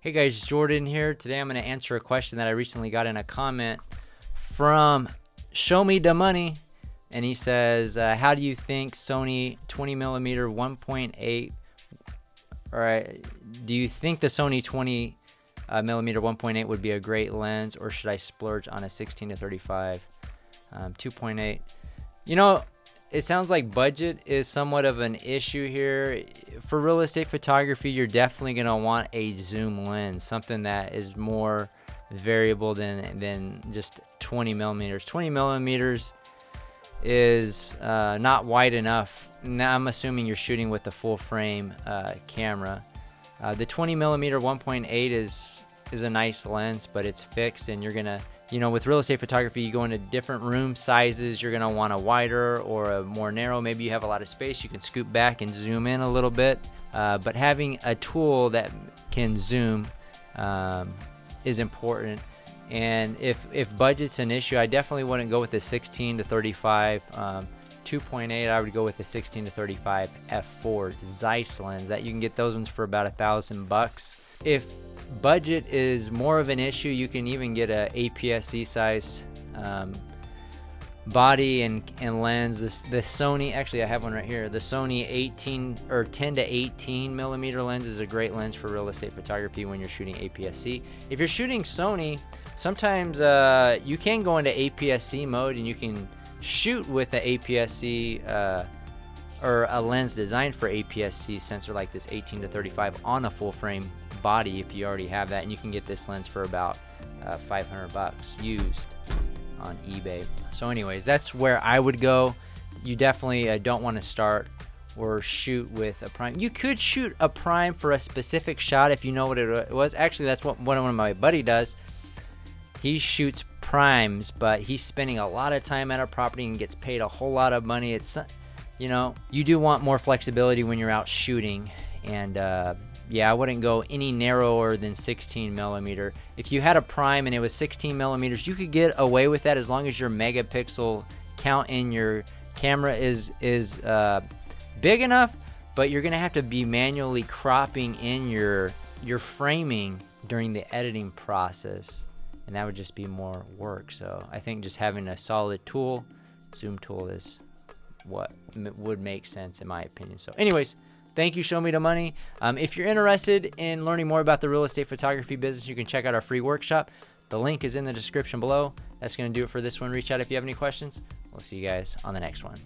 Hey guys, Jordan here. Today I'm going to answer a question that I recently got in a comment from Show Me the Money. And he says, how do you think Sony 20mm 1.8, do you think the Sony 20mm 1.8 would be a great lens, or should I splurge on a 16-35 2.8? You know, it sounds like budget is somewhat of an issue here. For real estate photography, you're definitely going to want a zoom lens, something that is more variable than just 20 millimeters. 20 millimeters is not wide enough. Now I'm assuming you're shooting with the full frame camera. The 20 millimeter 1.8 is a nice lens, but it's fixed, and you're gonna, with real estate photography, you go into different room sizes. You're gonna want a wider or a more narrow. Maybe you have a lot of space, you can scoot back and zoom in a little bit. But having a tool that can zoom is important. And if budget's an issue, I definitely wouldn't go with the 16-35 2.8. I would go with the 16-35 f4 Zeiss lens. That you can get those ones for about $1,000. If budget is more of an issue, you can even get a APS-C size body and lens. The Sony, actually I have one right here, the Sony 10-18 millimeter lens is a great lens for real estate photography when you're shooting APS-C. If you're shooting Sony, sometimes you can go into APS-C mode and you can shoot with an APS-C or a lens designed for APS-C sensor like this 18-35 on a full frame body if you already have that, and you can get this lens for about $500 used on eBay. So anyways, that's where I would go. You definitely don't want to start or shoot with a prime. You could shoot a prime for a specific shot if you know what it was. Actually, that's what one of my buddy does. He shoots primes, but he's spending a lot of time at a property and gets paid a whole lot of money. It's, you do want more flexibility when you're out shooting, and yeah, I wouldn't go any narrower than 16 millimeter. If you had a prime and it was 16 millimeters, you could get away with that as long as your megapixel count in your camera is big enough, but you're gonna have to be manually cropping in your framing during the editing process, and that would just be more work. So I think just having a solid tool, zoom tool, is what would make sense in my opinion. So anyways, thank you, Show Me the Money. If you're interested in learning more about the real estate photography business, you can check out our free workshop. The link is in the description below. That's going to do it for this one. Reach out if you have any questions. We'll see you guys on the next one.